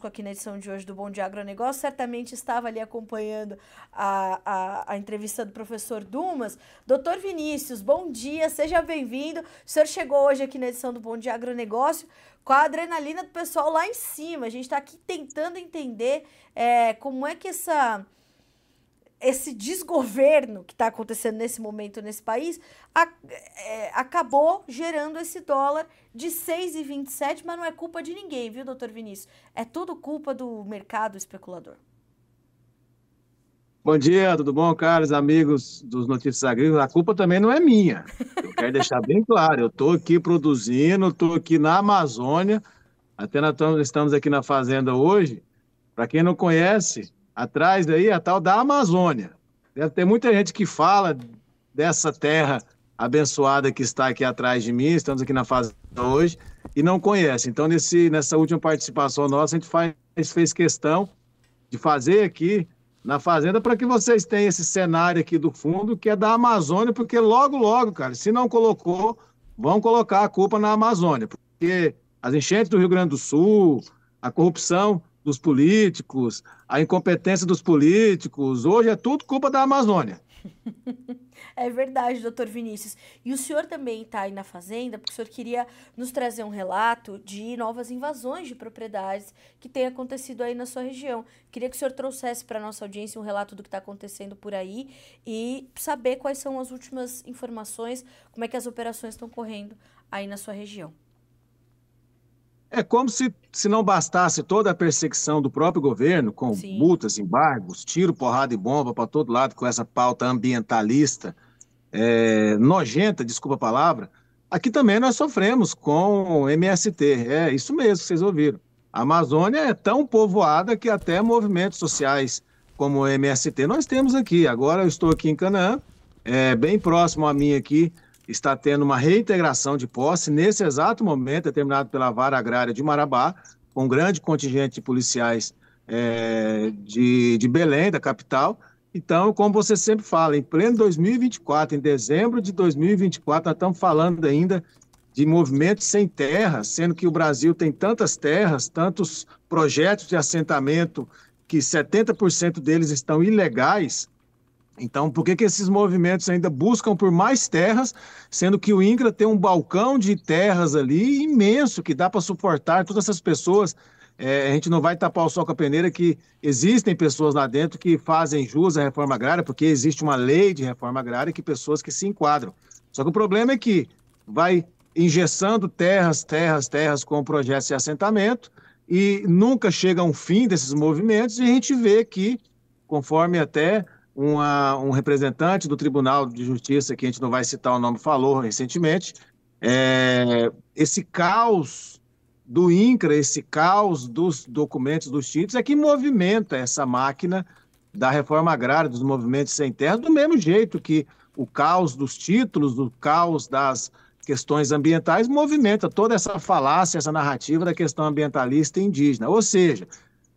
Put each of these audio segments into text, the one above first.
conosco aqui na edição de hoje do Bom Dia Agronegócio, certamente estava ali acompanhando a entrevista do professor Dumas. Doutor Vinícius, bom dia, seja bem-vindo. O senhor chegou hoje aqui na edição do Bom Dia Agronegócio com a adrenalina do pessoal lá em cima. A gente está aqui tentando entender como é que esse desgoverno que está acontecendo nesse momento nesse país acabou gerando esse dólar de 6,27, mas não é culpa de ninguém, viu, doutor Vinícius? É tudo culpa do mercado especulador. Bom dia, tudo bom, caros amigos dos Notícias Agrícolas? A culpa também não é minha. Eu quero deixar bem claro, eu estou aqui produzindo, estou aqui na Amazônia, até nós estamos aqui na fazenda hoje. Para quem não conhece, atrás daí é a tal da Amazônia. Deve ter muita gente que fala dessa terra abençoada que está aqui atrás de mim, estamos aqui na fazenda hoje, e não conhece. Então, nessa última participação nossa, a gente fez questão de fazer aqui na fazenda para que vocês tenham esse cenário aqui do fundo, que é da Amazônia, porque logo, logo, cara, se não colocou, vão colocar a culpa na Amazônia, porque as enchentes do Rio Grande do Sul, a corrupção dos políticos, a incompetência dos políticos, hoje é tudo culpa da Amazônia. É verdade, doutor Vinícius. E o senhor também está aí na fazenda, porque o senhor queria nos trazer um relato de novas invasões de propriedades que têm acontecido aí na sua região. Queria que o senhor trouxesse para a nossa audiência um relato do que está acontecendo por aí e saber quais são as últimas informações, como é que as operações estão correndo aí na sua região. É como se não bastasse toda a perseguição do próprio governo, com Sim. multas, embargos, tiro, porrada e bomba para todo lado, com essa pauta ambientalista, nojenta, desculpa a palavra. Aqui também nós sofremos com MST, é isso mesmo que vocês ouviram. A Amazônia é tão povoada que até movimentos sociais como o MST nós temos aqui. Agora eu estou aqui em Canaã, bem próximo a mim aqui, está tendo uma reintegração de posse, nesse exato momento, determinado pela Vara Agrária de Marabá, com um grande contingente de policiais de Belém, da capital. Então, como você sempre fala, em pleno 2024, em dezembro de 2024, nós estamos falando ainda de movimentos sem terra, sendo que o Brasil tem tantas terras, tantos projetos de assentamento, que 70% deles estão ilegais. Então, por que esses movimentos ainda buscam por mais terras, sendo que o INCRA tem um balcão de terras ali imenso, que dá para suportar todas essas pessoas? A gente não vai tapar o sol com a peneira que existem pessoas lá dentro que fazem jus à reforma agrária, porque existe uma lei de reforma agrária que pessoas que se enquadram. Só que o problema é que vai engessando terras com projetos de assentamento e nunca chega a um fim desses movimentos, e a gente vê que, conforme até um representante do Tribunal de Justiça, que a gente não vai citar o nome, falou recentemente, esse caos do INCRA, esse caos dos documentos, dos títulos, é que movimenta essa máquina da reforma agrária, dos movimentos sem terra, do mesmo jeito que o caos dos títulos, o caos das questões ambientais, movimenta toda essa falácia, essa narrativa da questão ambientalista e indígena. Ou seja,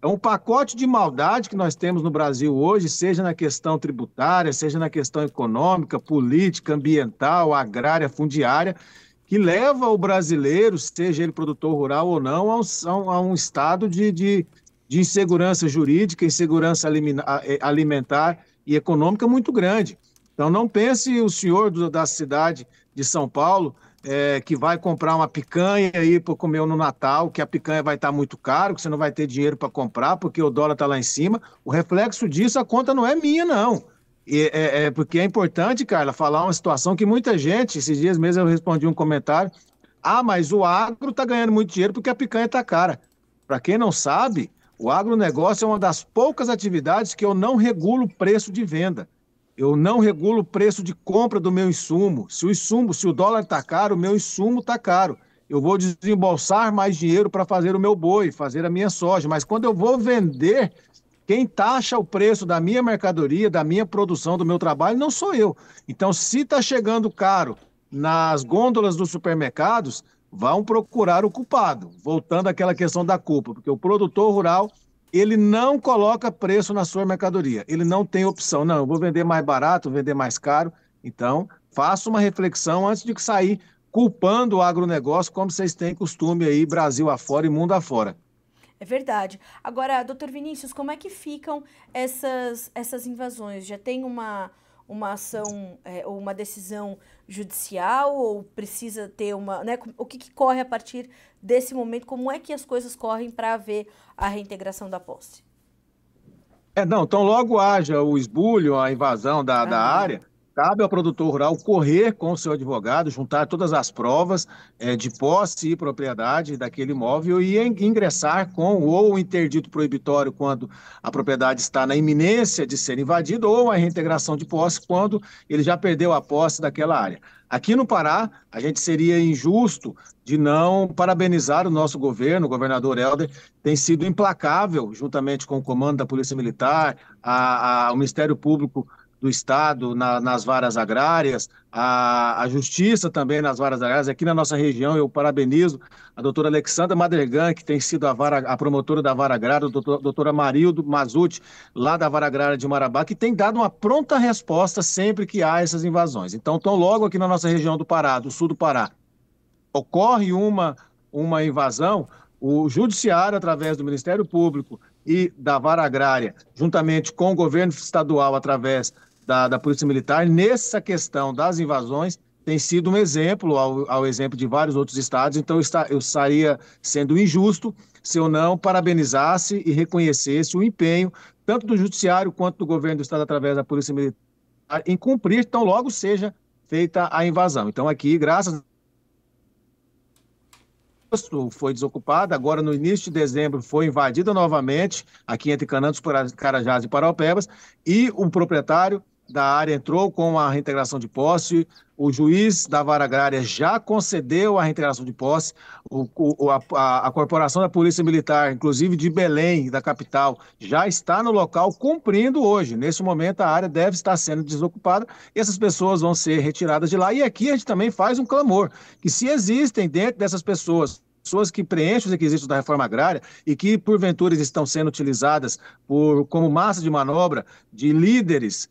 é um pacote de maldade que nós temos no Brasil hoje, seja na questão tributária, seja na questão econômica, política, ambiental, agrária, fundiária, que leva o brasileiro, seja ele produtor rural ou não, a um estado de insegurança jurídica, insegurança alimentar e econômica muito grande. Então, não pense o senhor da cidade de São Paulo que vai comprar uma picanha aí para comer no Natal, que a picanha vai estar muito caro, que você não vai ter dinheiro para comprar, porque o dólar está lá em cima. O reflexo disso, a conta não é minha, não. Porque é importante, Carla, falar uma situação que muita gente, esses dias mesmo eu respondi um comentário, mas o agro está ganhando muito dinheiro porque a picanha está cara. Para quem não sabe, o agronegócio é uma das poucas atividades que eu não regulo o preço de venda. Eu não regulo o preço de compra do meu insumo. Se o dólar está caro, o meu insumo está caro. Eu vou desembolsar mais dinheiro para fazer o meu boi, fazer a minha soja. Mas quando eu vou vender, quem taxa o preço da minha mercadoria, da minha produção, do meu trabalho, não sou eu. Então, se está chegando caro nas gôndolas dos supermercados, vão procurar o culpado. Voltando àquela questão da culpa, porque o produtor rural, ele não coloca preço na sua mercadoria. Ele não tem opção. Não, eu vou vender mais barato, vender mais caro. Então, faça uma reflexão antes de sair culpando o agronegócio, como vocês têm costume aí, Brasil afora e mundo afora. É verdade. Agora, doutor Vinícius, como é que ficam essas invasões? Já tem uma ação, ou uma decisão judicial, ou precisa ter uma, né? O que corre a partir desse momento? Como é que as coisas correm para haver a reintegração da posse? Não, então logo haja o esbulho, a invasão da Aham. área, cabe ao produtor rural correr com o seu advogado, juntar todas as provas de posse e propriedade daquele imóvel e ingressar com ou o interdito proibitório quando a propriedade está na iminência de ser invadida ou a reintegração de posse quando ele já perdeu a posse daquela área. Aqui no Pará, a gente seria injusto de não parabenizar o nosso governo, o governador Helder, tem sido implacável, juntamente com o comando da Polícia Militar, o Ministério Público do Estado nas varas agrárias, a Justiça também nas varas agrárias. Aqui na nossa região, eu parabenizo a doutora Alexandra Madregan, que tem sido a promotora da vara agrária, a doutora Marildo Mazuti, lá da vara agrária de Marabá, que tem dado uma pronta resposta sempre que há essas invasões. Então, tão logo aqui na nossa região do Pará, do sul do Pará, ocorre uma invasão, o Judiciário, através do Ministério Público e da Vara Agrária, juntamente com o governo estadual, através da Polícia Militar, nessa questão das invasões, tem sido um exemplo, ao exemplo de vários outros estados. Então, eu estaria sendo injusto se eu não parabenizasse e reconhecesse o empenho, tanto do Judiciário quanto do governo do estado, através da Polícia Militar, em cumprir, tão logo seja feita a invasão. Então, aqui, graças foi desocupada, agora no início de dezembro foi invadida novamente, aqui entre Canudos, Carajás e Paraupebas, e o proprietário da área entrou com a reintegração de posse, o juiz da vara agrária já concedeu a reintegração de posse, a corporação da Polícia Militar, inclusive de Belém, da capital, já está no local cumprindo hoje. Nesse momento a área deve estar sendo desocupada e essas pessoas vão ser retiradas de lá. E aqui a gente também faz um clamor, que se existem dentro dessas pessoas que preenchem os requisitos da reforma agrária e que, porventura, estão sendo utilizadas como massa de manobra de líderes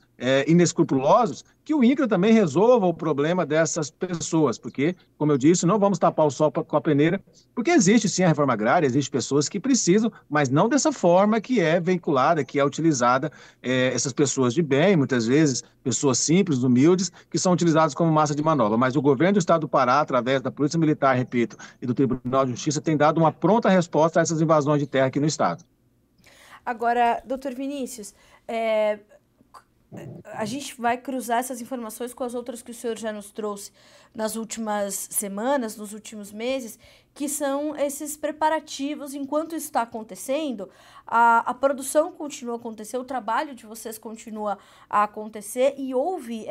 inescrupulosos, que o INCRA também resolva o problema dessas pessoas, porque, como eu disse, não vamos tapar o sol com a peneira, porque existe sim a reforma agrária, existem pessoas que precisam, mas não dessa forma que é veiculada, que é utilizada essas pessoas de bem, muitas vezes pessoas simples, humildes, que são utilizadas como massa de manobra. Mas o governo do estado do Pará, através da Polícia Militar, repito, e do Tribunal de Justiça, tem dado uma pronta resposta a essas invasões de terra aqui no estado. Agora, doutor Vinícius, a gente vai cruzar essas informações com as outras que o senhor já nos trouxe nas últimas semanas, nos últimos meses, que são esses preparativos. Enquanto isso está acontecendo, a produção continua a acontecer, o trabalho de vocês continua a acontecer, e houve,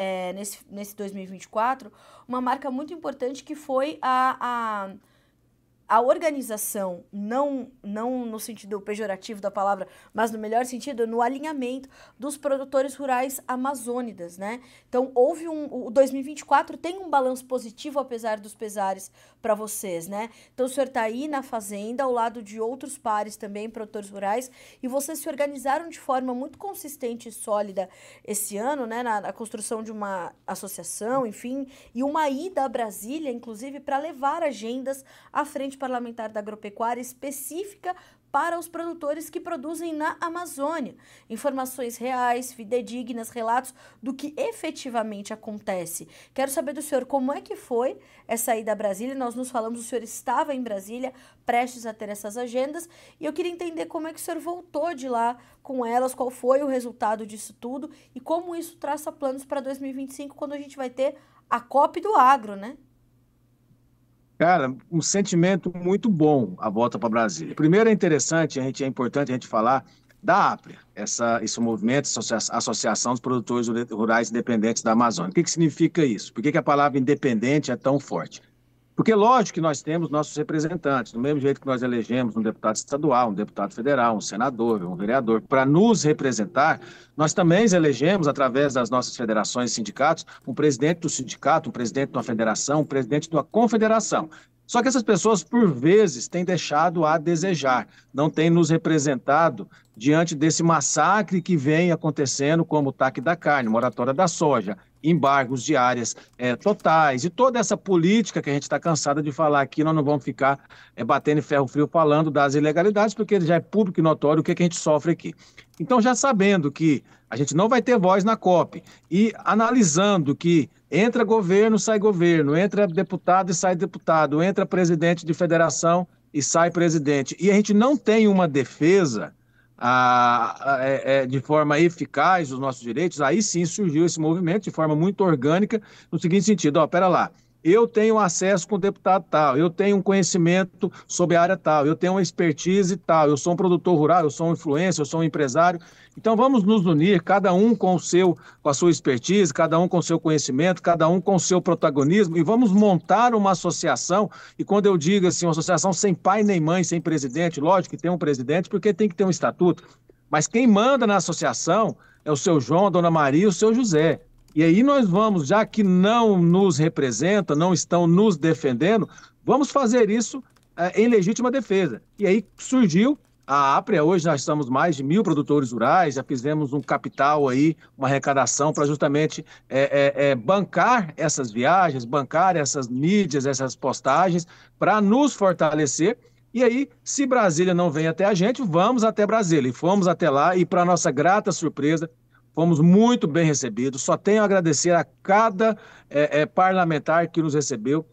nesse 2024, uma marca muito importante que foi a organização, não no sentido pejorativo da palavra, mas no melhor sentido, no alinhamento dos produtores rurais amazônidas, né? Então, o 2024 tem um balanço positivo, apesar dos pesares para vocês, né? Então, o senhor está aí na fazenda, ao lado de outros pares também, produtores rurais, e vocês se organizaram de forma muito consistente e sólida esse ano, né? Na construção de uma associação, enfim, e uma ida a Brasília, inclusive, para levar agendas à frente parlamentar da agropecuária específica para os produtores que produzem na Amazônia. Informações reais, fidedignas, relatos do que efetivamente acontece. Quero saber do senhor como é que foi essa ida a Brasília. Nós nos falamos, o senhor estava em Brasília, prestes a ter essas agendas, e eu queria entender como é que o senhor voltou de lá com elas, qual foi o resultado disso tudo e como isso traça planos para 2025, quando a gente vai ter a COP do agro, né? Cara, um sentimento muito bom a volta para Brasília. Primeiro é interessante, é importante a gente falar da APRIA, esse movimento, essa Associação dos Produtores Rurais Independentes da Amazônia. O que significa isso? Por que a palavra independente é tão forte? Porque, lógico, que nós temos nossos representantes, do mesmo jeito que nós elegemos um deputado estadual, um deputado federal, um senador, um vereador, para nos representar, nós também elegemos, através das nossas federações e sindicatos, um presidente do sindicato, um presidente de uma federação, um presidente de uma confederação. Só que essas pessoas, por vezes, têm deixado a desejar, não têm nos representado diante desse massacre que vem acontecendo, como o TAC da carne, moratória da soja, embargos de áreas totais, e toda essa política que a gente está cansado de falar aqui, nós não vamos ficar batendo em ferro frio falando das ilegalidades, porque já é público e notório o que a gente sofre aqui. Então, já sabendo que a gente não vai ter voz na COP e analisando que entra governo, sai governo, entra deputado e sai deputado, entra presidente de federação e sai presidente, e a gente não tem uma defesa de forma eficaz dos nossos direitos, aí sim surgiu esse movimento de forma muito orgânica, no seguinte sentido, pera lá, eu tenho acesso com o deputado tal, eu tenho um conhecimento sobre a área tal, eu tenho uma expertise tal, eu sou um produtor rural, eu sou um influencer, eu sou um empresário. Então vamos nos unir, cada um com a sua expertise, cada um com o seu conhecimento, cada um com o seu protagonismo, e vamos montar uma associação. E quando eu digo assim, uma associação sem pai nem mãe, sem presidente, lógico que tem um presidente, porque tem que ter um estatuto, mas quem manda na associação é o seu João, a dona Maria e o seu José. E aí nós vamos, já que não nos representam, não estão nos defendendo, vamos fazer isso em legítima defesa. E aí surgiu a APREA, hoje nós estamos mais de 1.000 produtores rurais, já fizemos um capital aí, uma arrecadação para justamente bancar essas viagens, bancar essas mídias, essas postagens, para nos fortalecer. E aí, se Brasília não vem até a gente, vamos até Brasília. E fomos até lá e, para nossa grata surpresa, fomos muito bem recebidos. Só tenho a agradecer a cada parlamentar que nos recebeu.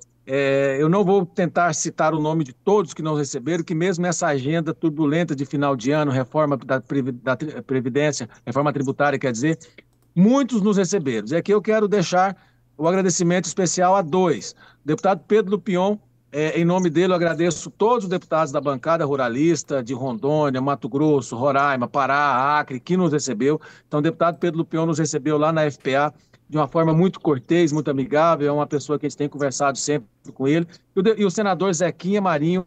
Eu não vou tentar citar o nome de todos que nos receberam, que mesmo nessa agenda turbulenta de final de ano, reforma da Previdência, reforma tributária, quer dizer, muitos nos receberam. E aqui eu quero deixar o agradecimento especial a dois. O deputado Pedro Lupion, em nome dele, eu agradeço todos os deputados da bancada ruralista de Rondônia, Mato Grosso, Roraima, Pará, Acre, que nos recebeu. Então, o deputado Pedro Lupion nos recebeu lá na FPA de uma forma muito cortês, muito amigável, é uma pessoa que a gente tem conversado sempre com ele. E o senador Zequinha Marinho,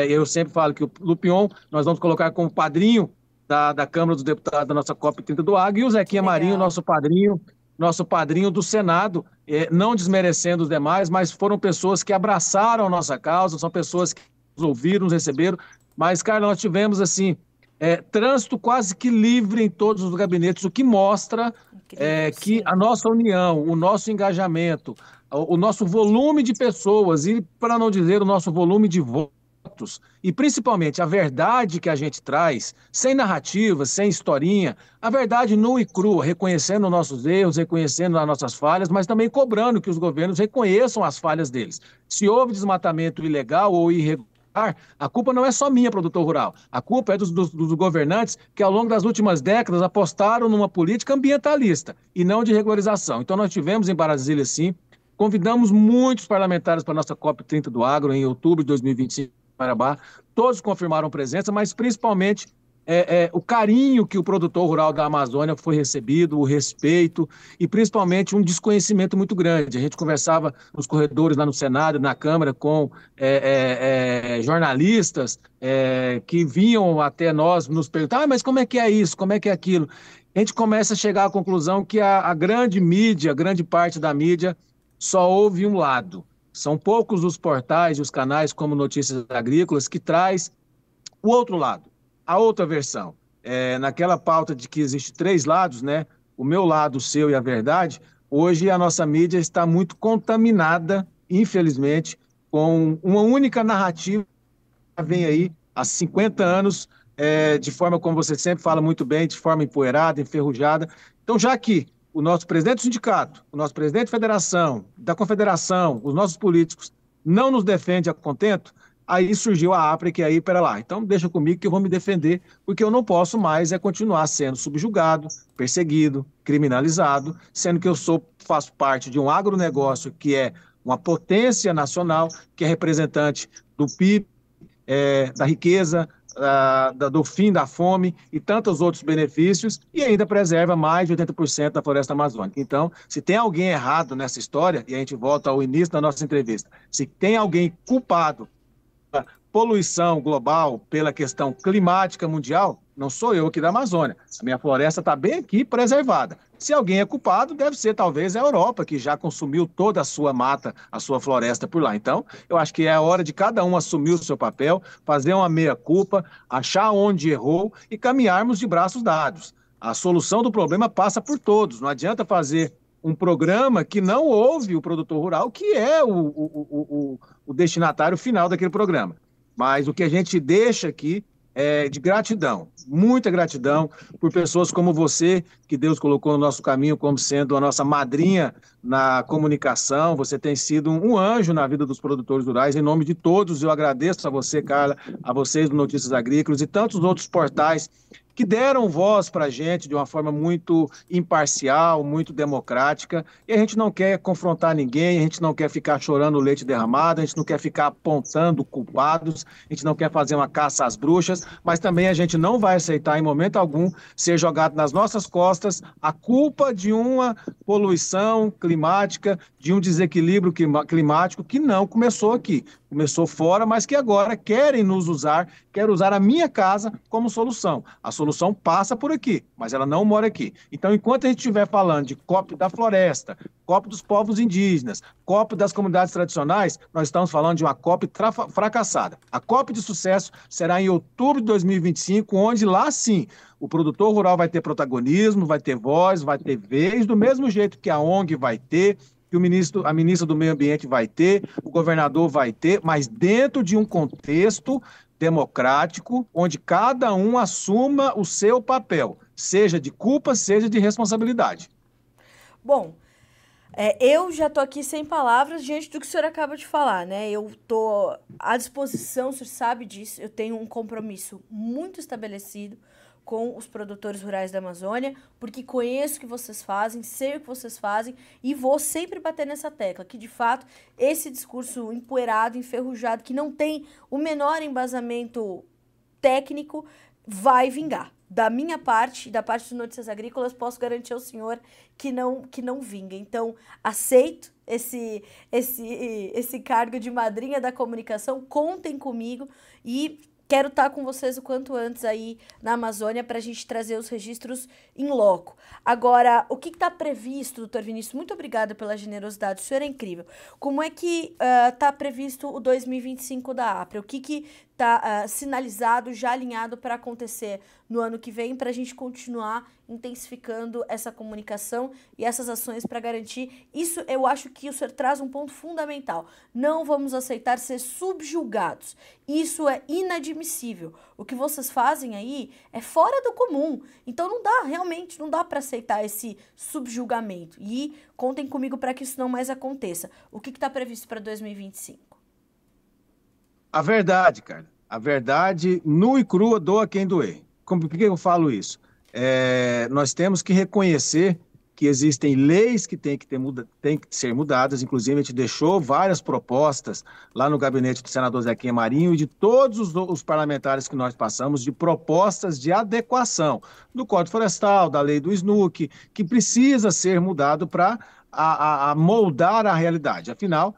eu sempre falo que o Lupion nós vamos colocar como padrinho da Câmara dos Deputados da nossa COP30 do Agro, e o Zequinha Marinho, nosso padrinho do Senado, não desmerecendo os demais, mas foram pessoas que abraçaram a nossa causa, são pessoas que nos ouviram, nos receberam. Mas, Carla, nós tivemos, assim, trânsito quase que livre em todos os gabinetes, o que mostra que a nossa união, o nosso engajamento, o nosso volume de pessoas, e, para não dizer, o nosso volume de votos, e principalmente a verdade que a gente traz, sem narrativa, sem historinha, a verdade nua e crua, reconhecendo nossos erros, reconhecendo as nossas falhas, mas também cobrando que os governos reconheçam as falhas deles. Se houve desmatamento ilegal ou irregular, a culpa não é só minha, produtor rural, a culpa é dos governantes que ao longo das últimas décadas apostaram numa política ambientalista e não de regularização. Então nós tivemos em Brasília, sim, convidamos muitos parlamentares para a nossa COP30 do Agro em outubro de 2025, Marabá, todos confirmaram presença, mas principalmente o carinho que o produtor rural da Amazônia foi recebido, o respeito e principalmente um desconhecimento muito grande. A gente conversava nos corredores lá no Senado, na Câmara, com jornalistas que vinham até nós nos perguntar, mas como é que é isso, como é que é aquilo? A gente começa a chegar à conclusão que a grande mídia, a grande parte da mídia, só ouve um lado. São poucos os portais e os canais como Notícias Agrícolas que traz o outro lado, a outra versão. Naquela pauta de que existe 3 lados, né? O meu lado, o seu e a verdade, hoje a nossa mídia está muito contaminada, infelizmente, com uma única narrativa que vem aí há 50 anos, de forma, como você sempre fala muito bem, de forma empoeirada, enferrujada. Então, já que o nosso presidente do sindicato, o nosso presidente da federação, da confederação, os nossos políticos não nos defendem a contento, aí surgiu a APRE, que aí, pera lá, então deixa comigo que eu vou me defender, porque eu não posso mais continuar sendo subjugado, perseguido, criminalizado, sendo que eu faço parte de um agronegócio que é uma potência nacional, que é representante do PIB, da riqueza, do fim da fome e tantos outros benefícios, e ainda preserva mais de 80% da floresta amazônica. Então, se tem alguém errado nessa história, e a gente volta ao início da nossa entrevista, se tem alguém culpado pela poluição global, pela questão climática mundial, não sou eu aqui da Amazônia. A minha floresta está bem aqui, preservada. Se alguém é culpado, deve ser talvez a Europa, que já consumiu toda a sua mata, a sua floresta por lá. Então, eu acho que é a hora de cada um assumir o seu papel, fazer uma meia-culpa, achar onde errou e caminharmos de braços dados. A solução do problema passa por todos. Não adianta fazer um programa que não ouve o produtor rural, que é o destinatário final daquele programa. Mas o que a gente deixa aqui é de gratidão, muita gratidão por pessoas como você, que Deus colocou no nosso caminho como sendo a nossa madrinha na comunicação. Você tem sido um anjo na vida dos produtores rurais. Em nome de todos, eu agradeço a você, Carla, a vocês do Notícias Agrícolas e tantos outros portais que deram voz para a gente de uma forma muito imparcial, muito democrática, e a gente não quer confrontar ninguém, a gente não quer ficar chorando leite derramado, a gente não quer ficar apontando culpados, a gente não quer fazer uma caça às bruxas, mas também a gente não vai aceitar em momento algum ser jogado nas nossas costas a culpa de uma poluição climática, de um desequilíbrio climático que não começou aqui. Começou fora, mas que agora querem nos usar, querem usar a minha casa como solução. A solução passa por aqui, mas ela não mora aqui. Então, enquanto a gente estiver falando de COP da floresta, COP dos povos indígenas, COP das comunidades tradicionais, nós estamos falando de uma COP fracassada. A COP de sucesso será em outubro de 2025, onde lá sim o produtor rural vai ter protagonismo, vai ter voz, vai ter vez, do mesmo jeito que a ONG vai ter, que a ministra do Meio Ambiente vai ter, o governador vai ter, mas dentro de um contexto democrático, onde cada um assuma o seu papel, seja de culpa, seja de responsabilidade. Bom, eu já estou aqui sem palavras diante do que o senhor acaba de falar, né? Eu estou à disposição, o senhor sabe disso, eu tenho um compromisso muito estabelecido com os produtores rurais da Amazônia, porque conheço o que vocês fazem, sei o que vocês fazem e vou sempre bater nessa tecla, que de fato esse discurso empoeirado, enferrujado, que não tem o menor embasamento técnico, vai vingar. Da minha parte, da parte dos Notícias Agrícolas, posso garantir ao senhor que não vinga. Então, aceito esse cargo de madrinha da comunicação, contem comigo e quero estar com vocês o quanto antes aí na Amazônia para a gente trazer os registros em loco. Agora, o que está previsto, doutor Vinícius? Muito obrigada pela generosidade, o senhor é incrível. Como é que está previsto o 2025 da APRA? O que está sinalizado, já alinhado para acontecer no ano que vem, para a gente continuar intensificando essa comunicação e essas ações para garantir isso? Eu acho que o senhor traz um ponto fundamental. Não vamos aceitar ser subjugados. Isso é inadmissível. O que vocês fazem aí é fora do comum. Então não dá, realmente, não dá para aceitar esse subjugamento. E contem comigo para que isso não mais aconteça. O que está previsto para 2025? A verdade, cara. A verdade nua e crua doa quem doer. Por que eu falo isso? Nós temos que reconhecer que existem leis que têm que ser mudadas. Inclusive, a gente deixou várias propostas lá no gabinete do senador Zequinha Marinho e de todos os parlamentares que nós passamos de propostas de adequação do Código Florestal, da lei do SNUC, que precisa ser mudado para moldar a realidade. Afinal,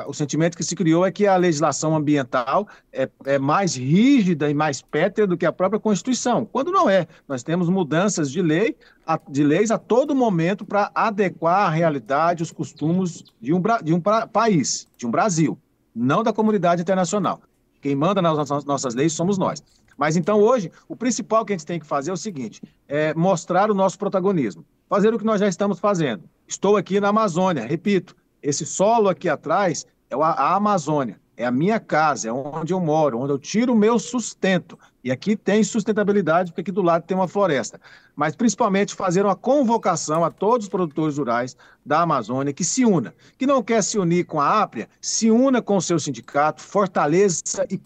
o sentimento que se criou é que a legislação ambiental é mais rígida e mais pétrea do que a própria Constituição, quando não é. Nós temos mudanças de leis a todo momento para adequar a realidade, os costumes de um país, de um Brasil, não da comunidade internacional. Quem manda nas nossas leis somos nós. Mas então hoje, o principal que a gente tem que fazer é o seguinte, mostrar o nosso protagonismo, fazer o que nós já estamos fazendo. Estou aqui na Amazônia, repito, esse solo aqui atrás é a Amazônia, é a minha casa, é onde eu moro, onde eu tiro o meu sustento. E aqui tem sustentabilidade, porque aqui do lado tem uma floresta. Mas principalmente fazer uma convocação a todos os produtores rurais da Amazônia que se una. Que não quer se unir com a Ápria, se una com o seu sindicato, fortaleça e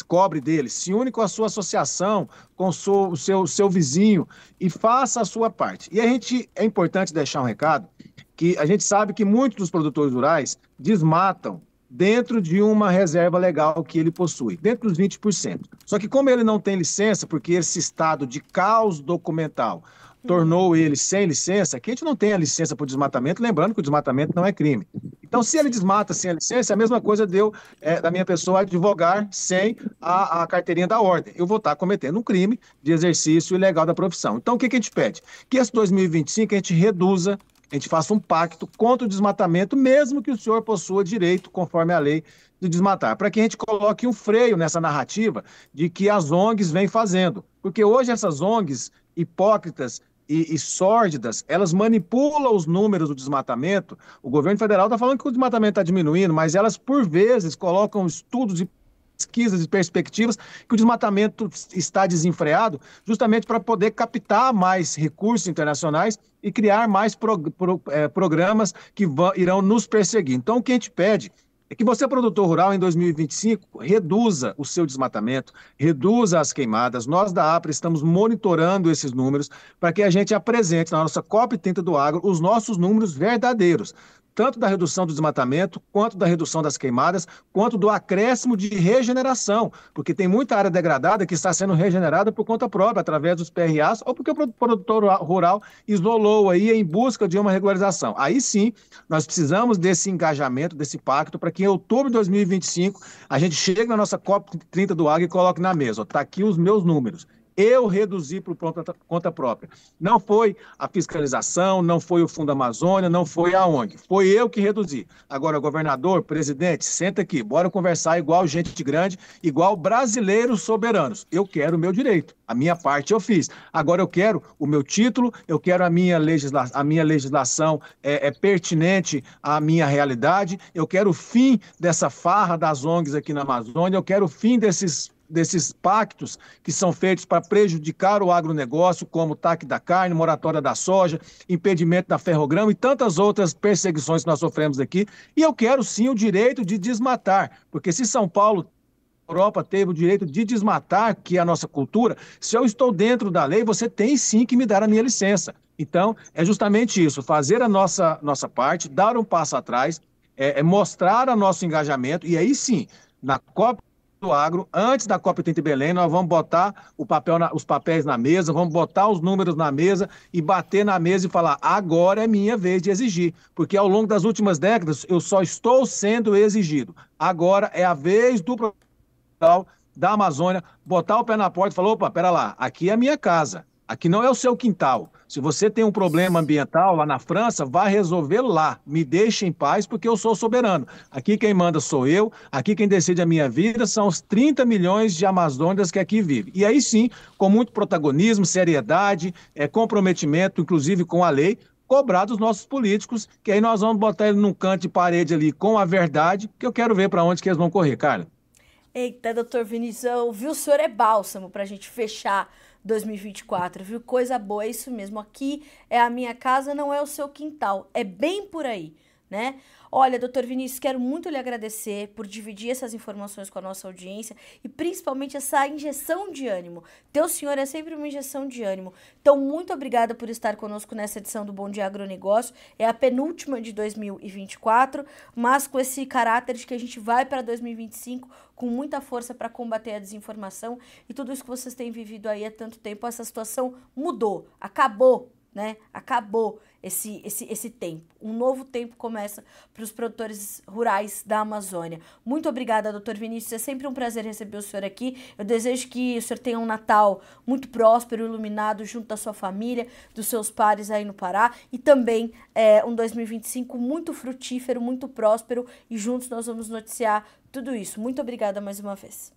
cobre dele. Se une com a sua associação, com o seu vizinho e faça a sua parte. E é importante deixar um recado, que a gente sabe que muitos dos produtores rurais desmatam dentro de uma reserva legal que ele possui, dentro dos 20%. Só que como ele não tem licença, porque esse estado de caos documental tornou ele sem licença, que a gente não tem a licença para o desmatamento, lembrando que o desmatamento não é crime. Então, se ele desmata sem a licença, é a mesma coisa da minha pessoa advogar sem a carteirinha da ordem. Eu vou estar cometendo um crime de exercício ilegal da profissão. Então, o que a gente pede? Que esse 2025 a gente reduza, a gente faça um pacto contra o desmatamento, mesmo que o senhor possua direito, conforme a lei, de desmatar, para que a gente coloque um freio nessa narrativa de que as ONGs vêm fazendo. Porque hoje essas ONGs hipócritas e sórdidas, elas manipulam os números do desmatamento. O governo federal está falando que o desmatamento está diminuindo, mas elas, por vezes, colocam estudos e pesquisas e perspectivas que o desmatamento está desenfreado, justamente para poder captar mais recursos internacionais e criar mais programas que irão nos perseguir. Então, o que a gente pede é que você, produtor rural, em 2025, reduza o seu desmatamento, reduza as queimadas. Nós da APRA estamos monitorando esses números para que a gente apresente na nossa COP30 do Agro os nossos números verdadeiros, tanto da redução do desmatamento, quanto da redução das queimadas, quanto do acréscimo de regeneração, porque tem muita área degradada que está sendo regenerada por conta própria, através dos PRAs, ou porque o produtor rural isolou aí em busca de uma regularização. Aí sim, nós precisamos desse engajamento, desse pacto, para que em outubro de 2025 a gente chegue na nossa COP30 do Agro e coloque na mesa. Está aqui os meus números. Eu reduzi por conta própria. Não foi a fiscalização, não foi o Fundo Amazônia, não foi a ONG. Foi eu que reduzi. Agora, governador, presidente, senta aqui, bora conversar igual gente grande, igual brasileiros soberanos. Eu quero o meu direito. A minha parte eu fiz. Agora eu quero o meu título, eu quero a minha legislação pertinente à minha realidade, eu quero o fim dessa farra das ONGs aqui na Amazônia, eu quero o fim desses pactos que são feitos para prejudicar o agronegócio, como o TAC da carne, moratória da soja, impedimento da ferrogrão e tantas outras perseguições que nós sofremos aqui. E eu quero sim o direito de desmatar, porque se São Paulo, Europa teve o direito de desmatar, que é a nossa cultura, se eu estou dentro da lei, você tem sim que me dar a minha licença. Então, é justamente isso, fazer a nossa parte, dar um passo atrás, mostrar o nosso engajamento, e aí sim, na COP do Agro, antes da COP30 em Belém, nós vamos botar os papéis na mesa, vamos botar os números na mesa e bater na mesa e falar, agora é minha vez de exigir, porque ao longo das últimas décadas eu só estou sendo exigido. Agora é a vez do da Amazônia botar o pé na porta e falar, opa, pera lá, aqui é a minha casa, aqui não é o seu quintal. Se você tem um problema ambiental lá na França, vá resolver lá. Me deixe em paz, porque eu sou soberano. Aqui quem manda sou eu, aqui quem decide a minha vida são os 30 milhões de amazônicas que aqui vivem. E aí sim, com muito protagonismo, seriedade, comprometimento, inclusive com a lei, cobrar dos nossos políticos, que aí nós vamos botar ele num canto de parede ali com a verdade, que eu quero ver para onde que eles vão correr, Carla. Eita, doutor Vinícius, viu? O senhor é bálsamo para a gente fechar 2024, viu? Coisa boa, é isso mesmo. Aqui é a minha casa, não é o seu quintal. É bem por aí, né? Olha, doutor Vinícius, quero muito lhe agradecer por dividir essas informações com a nossa audiência e principalmente essa injeção de ânimo. Teu senhor é sempre uma injeção de ânimo. Então, muito obrigada por estar conosco nessa edição do Bom Dia Agronegócio. É a penúltima de 2024, mas com esse caráter de que a gente vai para 2025 com muita força para combater a desinformação e tudo isso que vocês têm vivido aí há tanto tempo. Essa situação mudou, acabou, né? Acabou esse tempo. Um novo tempo começa para os produtores rurais da Amazônia. Muito obrigada, doutor Vinícius. É sempre um prazer receber o senhor aqui. Eu desejo que o senhor tenha um Natal muito próspero, iluminado, junto da sua família, dos seus pares aí no Pará. E também um 2025 muito frutífero, muito próspero. E juntos nós vamos noticiar tudo isso. Muito obrigada mais uma vez.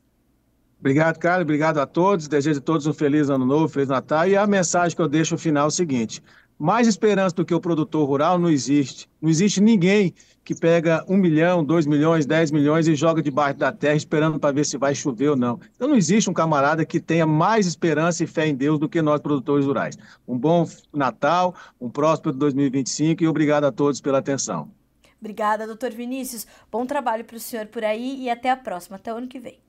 Obrigado, Carlos. Obrigado a todos. Desejo a todos um feliz ano novo, feliz Natal. E a mensagem que eu deixo no final é o seguinte: mais esperança do que o produtor rural não existe. Não existe ninguém que pega 1 milhão, 2 milhões, 10 milhões e joga debaixo da terra esperando para ver se vai chover ou não. Então não existe um camarada que tenha mais esperança e fé em Deus do que nós, produtores rurais. Um bom Natal, um próspero 2025 e obrigado a todos pela atenção. Obrigada, doutor Vinícius. Bom trabalho para o senhor por aí e até a próxima. Até o ano que vem.